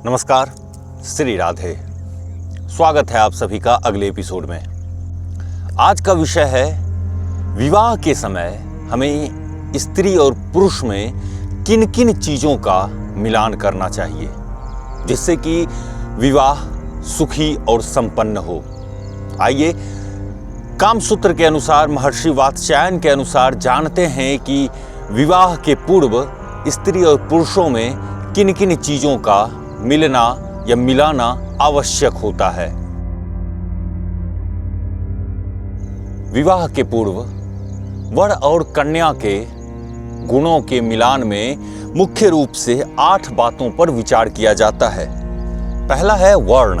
नमस्कार, श्री राधे। स्वागत है आप सभी का अगले एपिसोड में। आज का विषय है विवाह के समय हमें स्त्री और पुरुष में किन किन चीज़ों का मिलान करना चाहिए जिससे कि विवाह सुखी और संपन्न हो। आइए कामसूत्र के अनुसार, महर्षि वात्स्यायन के अनुसार जानते हैं कि विवाह के पूर्व स्त्री और पुरुषों में किन किन चीज़ों का मिलना या मिलाना आवश्यक होता है। विवाह के पूर्व वर और कन्या के गुणों के मिलान में मुख्य रूप से 8 बातों पर विचार किया जाता है। पहला है वर्ण।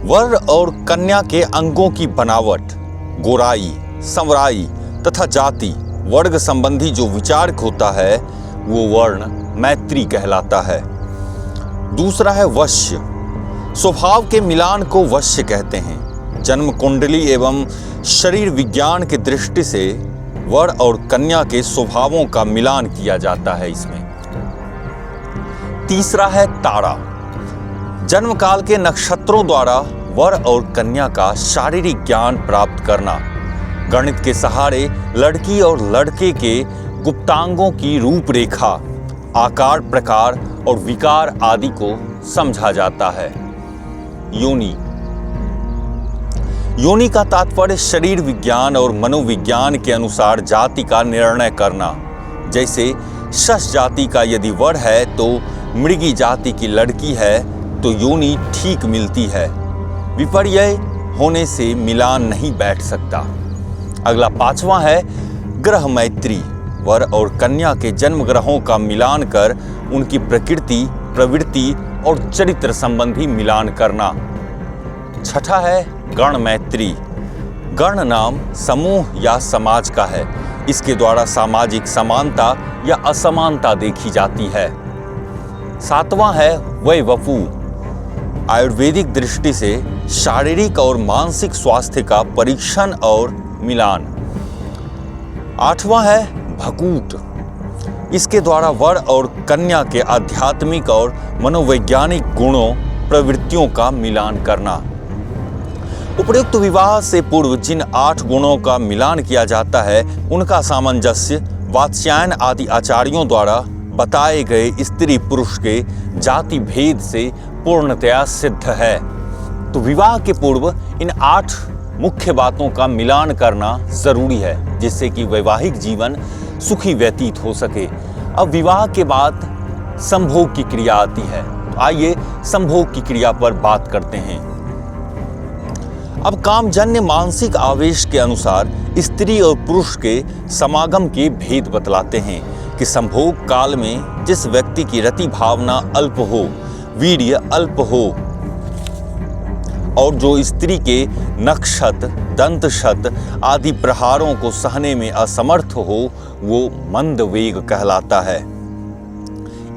वर और कन्या के अंगों की बनावट, गोराई, संवराई तथा जाति वर्ग संबंधी जो विचार होता है वो वर्ण मैत्री कहलाता है। दूसरा है वश्य। स्वभाव के मिलान को वश्य कहते हैं। जन्म कुंडली एवं शरीर विज्ञान की दृष्टि से वर और कन्या के स्वभावों का मिलान किया जाता है इसमें। तीसरा है तारा। जन्म काल के नक्षत्रों द्वारा वर और कन्या का शारीरिक ज्ञान प्राप्त करना, गणित के सहारे लड़की और लड़के के गुप्तांगों की रूपरेखा, आकार, प्रकार और विकार आदि को समझा जाता है। योनि। योनि का तात्पर्य शरीर विज्ञान और मनोविज्ञान के अनुसार जाति का निर्णय करना। जैसे शश जाति का यदि वर है तो मृगी जाति की लड़की है तो योनि ठीक मिलती है। विपर्य होने से मिलान नहीं बैठ सकता। अगला 5वां है ग्रह मैत्री। वर और कन्या के जन्म ग्रहों का मिलान कर उनकी प्रकृति, प्रवृत्ति और चरित्र संबंधी मिलान करना। छठा है गण मैत्री। गण नाम समूह या समाज का है। इसके द्वारा सामाजिक समानता या असमानता देखी जाती है। 7वां है वैवपु। आयुर्वेदिक दृष्टि से शारीरिक और मानसिक स्वास्थ्य का परीक्षण और मिलान। 8वां है भकूत। इसके द्वारा वर और कन्या के आध्यात्मिक और मनोवैज्ञानिक गुणों, प्रवृत्तियों का मिलान करना। उपयुक्त विवाह से पूर्व जिन 8 गुणों का मिलान किया जाता है उनका सामंजस्य वात्स्यायन आदि आचार्यों द्वारा बताए गए स्त्री पुरुष के जाति भेद से पूर्णतया सिद्ध है। तो विवाह के पूर्व इन 8 मुख्य बातों का मिलान करना जरूरी है जिससे कि वैवाहिक जीवन सुखी व्यतीत हो सके। अब विवाह के बाद संभोग की क्रिया आती है। तो आइए संभोग की क्रिया पर बात करते हैं। अब कामजन्य मानसिक आवेश के अनुसार स्त्री और पुरुष के समागम के भेद बतलाते हैं कि संभोग काल में जिस व्यक्ति की रति भावना अल्प हो, वीर्य अल्प हो और जो स्त्री के नक्षत, दंतशत आदि प्रहारों को सहने में असमर्थ हो वो मंद वेग कहलाता है।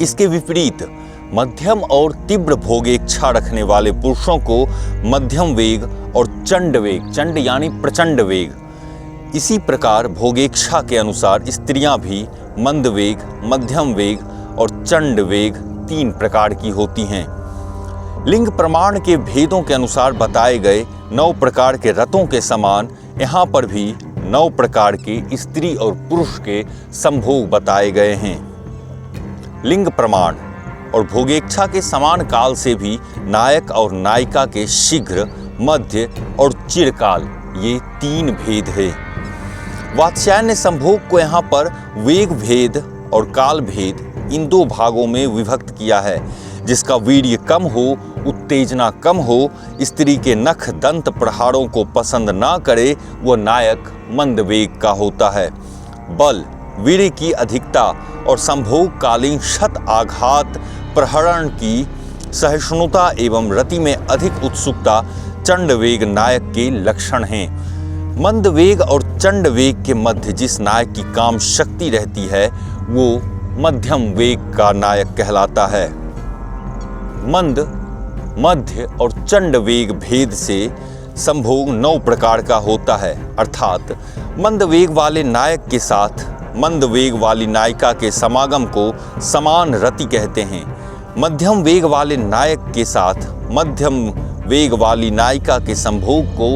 इसके विपरीत मध्यम और तीव्र भोगेच्छा रखने वाले पुरुषों को मध्यम वेग और चंड वेग, चंड यानी प्रचंड वेग। इसी प्रकार भोगेच्छा के अनुसार स्त्रियां भी मंद वेग, मध्यम वेग और चंड वेग 3 प्रकार की होती हैं। लिंग प्रमाण के भेदों के अनुसार बताए गए 9 प्रकार के रतों के समान यहाँ पर भी 9 प्रकार के स्त्री और पुरुष के संभोग बताए गए हैं। लिंग प्रमाण और भोगेच्छा के समान काल से भी नायक और नायिका के शीघ्र, मध्य और चिरकाल ये 3 भेद है। वात्स्यायन ने संभोग को यहाँ पर वेग भेद और काल भेद इन 2 भागों में विभक्त किया है। जिसका वीर्य कम हो, उत्तेजना कम हो, स्त्री के नख दंत प्रहारों को पसंद ना करे वह नायक मंद वेग का होता है। बल, वीर्य की अधिकता और संभोग कालीन शत आघात प्रहरण की सहिष्णुता एवं रति में अधिक उत्सुकता चंड वेग नायक के लक्षण हैं। मंद वेग और चंड वेग के मध्य जिस नायक की काम शक्ति रहती है वो मध्यम वेग का नायक कहलाता है। मंद, मध्य और चंड वेग भेद से संभोग 9 प्रकार का होता है। अर्थात मंद वेग वाले नायक के साथ मंद वेग वाली नायिका के समागम को समान रति कहते हैं। मध्यम वेग वाले नायक के साथ मध्यम वेग वाली नायिका के संभोग को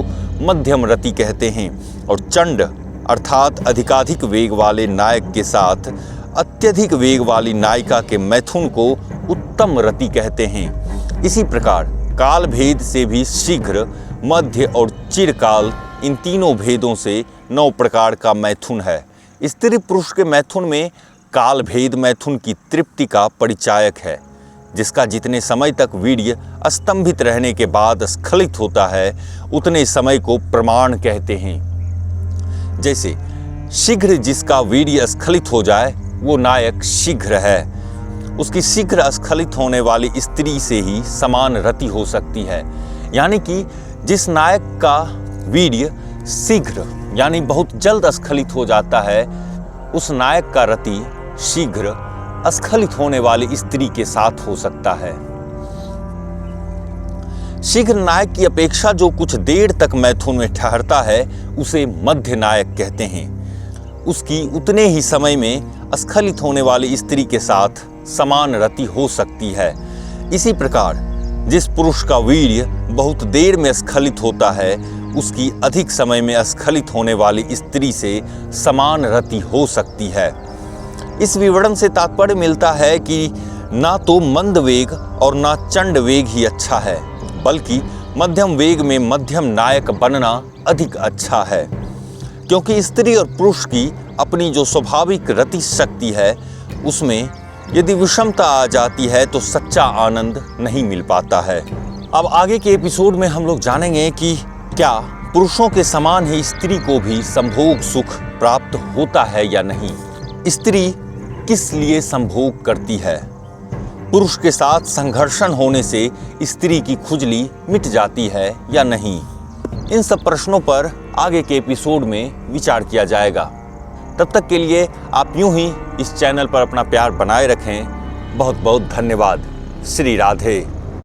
मध्यम रति कहते हैं और चंड अर्थात अधिकाधिक वेग वाले नायक के साथ अत्यधिक वेग वाली नायिका के मैथुन को उत्तम रति कहते हैं। इसी प्रकार काल भेद से भी शीघ्र, मध्य और चिरकाल, इन तीनों भेदों से 9 प्रकार का मैथुन है। स्त्री पुरुष के मैथुन में काल भेद मैथुन की तृप्ति का परिचायक है, जिसका जितने समय तक वीर्य स्तंभित रहने के बाद स्खलित होता है उतने समय को प्रमाण कहते हैं। जैसे शीघ्र जिसका वीर्य स्खलित हो जाए वो नायक शीघ्र है। उसकी शीघ्र स्खलित होने वाली स्त्री से ही समान रति हो सकती है। यानी कि जिस नायक का वीर्य शीघ्र यानी बहुत जल्द स्खलित हो जाता है, उस नायक का रति शीघ्र स्खलित होने वाली स्त्री के साथ हो सकता है। शीघ्र नायक की अपेक्षा जो कुछ देर तक मैथुन में ठहरता है उसे मध्य नायक कहते हैं। उसकी उतने ही समय में स्खलित होने वाली स्त्री के साथ समान रति हो सकती है। इसी प्रकार जिस पुरुष का वीर्य बहुत देर में स्खलित होता है उसकी अधिक समय में स्खलित होने वाली स्त्री से समान रति हो सकती है। इस विवरण से तात्पर्य मिलता है कि ना तो मंद वेग और ना चंड वेग ही अच्छा है, बल्कि मध्यम वेग में मध्यम नायक बनना अधिक अच्छा है, क्योंकि स्त्री और पुरुष की अपनी जो स्वाभाविक रति शक्ति है उसमें यदि विषमता आ जाती है तो सच्चा आनंद नहीं मिल पाता है। अब आगे के एपिसोड में हम लोग जानेंगे कि क्या पुरुषों के समान ही स्त्री को भी संभोग सुख प्राप्त होता है या नहीं, स्त्री किस लिए संभोग करती है, पुरुष के साथ संघर्षण होने से स्त्री की खुजली मिट जाती है या नहीं। इन सब प्रश्नों पर आगे के एपिसोड में विचार किया जाएगा। तब तक के लिए आप यूं ही इस चैनल पर अपना प्यार बनाए रखें। बहुत बहुत धन्यवाद। श्री राधे।